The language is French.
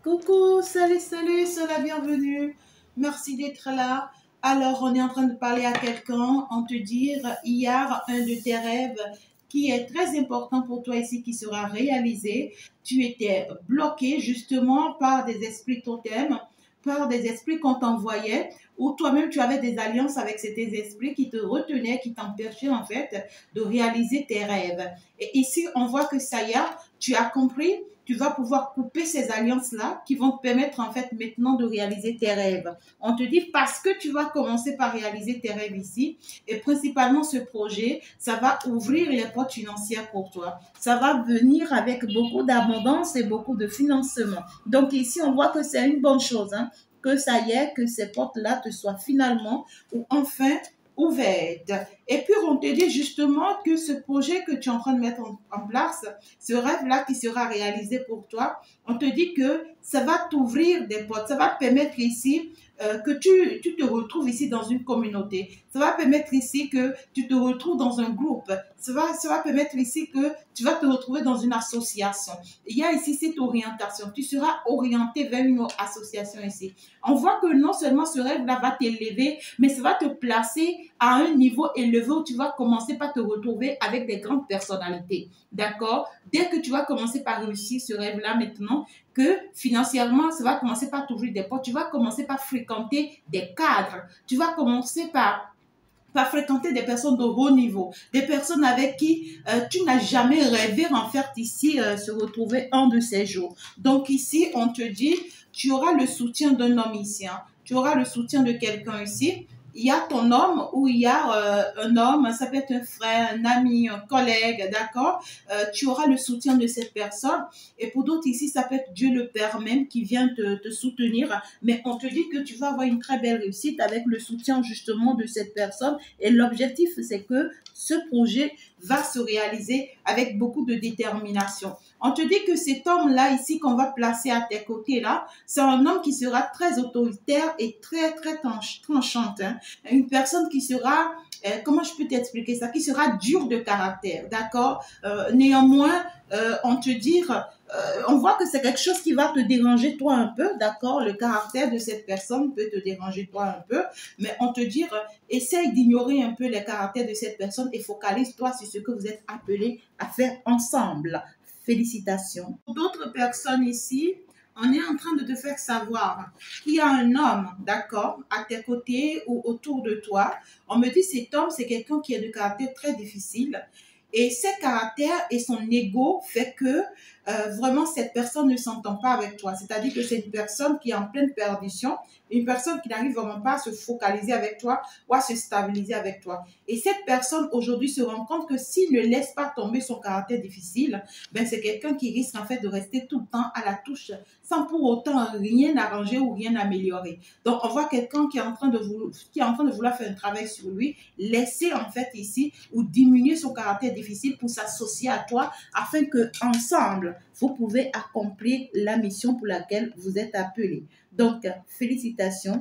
Coucou, salut, sois la bienvenue. Merci d'être là. Alors, on est en train de parler à quelqu'un, on te dire hier un de tes rêves qui est très important pour toi ici, qui sera réalisé. Tu étais bloqué justement par des esprits totems, par des esprits qu'on t'envoyait, ou toi-même tu avais des alliances avec ces esprits qui te retenaient, qui t'empêchaient en fait de réaliser tes rêves. Et ici, on voit que ça y est, tu as compris, tu vas pouvoir couper ces alliances-là qui vont te permettre en fait maintenant de réaliser tes rêves. On te dit parce que tu vas commencer par réaliser tes rêves ici et principalement ce projet, ça va ouvrir les portes financières pour toi. Ça va venir avec beaucoup d'abondance et beaucoup de financement. Donc ici, on voit que c'est une bonne chose, hein, que ça y est, que ces portes-là te soient finalement ou enfin ouverte. Et puis, on te dit justement que ce projet que tu es en train de mettre en place, ce rêve-là qui sera réalisé pour toi, on te dit que ça va t'ouvrir des portes, ça va te permettre ici que tu te retrouves ici dans une communauté. Ça va permettre ici que tu te retrouves dans un groupe. Ça va permettre ici que tu vas te retrouver dans une association. Il y a ici cette orientation. Tu seras orienté vers une association ici. On voit que non seulement ce rêve-là va t'élever, mais ça va te placer à un niveau élevé où tu vas commencer par te retrouver avec des grandes personnalités. D'accord? Dès que tu vas commencer par réussir ce rêve-là maintenant, que financièrement, ça va commencer par t'ouvrir des portes. Tu vas commencer par fréquenter des cadres. Tu vas commencer par fréquenter des personnes de haut niveau, des personnes avec qui tu n'as jamais rêvé en fait ici se retrouver un de ces jours. Donc ici, on te dit, tu auras le soutien d'un homme ici, hein. Tu auras le soutien de quelqu'un ici. Il y a ton homme ou il y a un homme, ça peut être un frère, un ami, un collègue, d'accord? Tu auras le soutien de cette personne. Et pour d'autres ici, ça peut être Dieu le Père même qui vient te soutenir. Mais on te dit que tu vas avoir une très belle réussite avec le soutien justement de cette personne. Et l'objectif, c'est que ce projet va se réaliser avec beaucoup de détermination. On te dit que cet homme-là ici qu'on va placer à tes côtés là, c'est un homme qui sera très autoritaire et très tranchante, hein. Une personne qui sera, comment je peux t'expliquer ça, qui sera dur de caractère, d'accord? Néanmoins, on te dit, on voit que c'est quelque chose qui va te déranger toi un peu, d'accord? Le caractère de cette personne peut te déranger toi un peu, mais on te dit, essaye d'ignorer un peu les caractères de cette personne et focalise-toi sur ce que vous êtes appelés à faire ensemble. Félicitations. Pour d'autres personnes ici, on est en train de te faire savoir qu'il y a un homme, d'accord, à tes côtés ou autour de toi. On me dit cet homme, c'est quelqu'un qui est de caractère très difficile. Et ses caractères et son ego fait que vraiment cette personne ne s'entend pas avec toi. C'est-à-dire que c'est une personne qui est en pleine perdition, une personne qui n'arrive vraiment pas à se focaliser avec toi ou à se stabiliser avec toi. Et cette personne aujourd'hui se rend compte que s'il ne laisse pas tomber son caractère difficile, ben c'est quelqu'un qui risque en fait de rester tout le temps à la touche sans pour autant rien arranger ou rien améliorer. Donc on voit quelqu'un qui est en train de vouloir faire un travail sur lui, laisser en fait ici ou diminuer son caractère difficile pour s'associer à toi afin que ensemble vous pouvez accomplir la mission pour laquelle vous êtes appelé. Donc félicitations.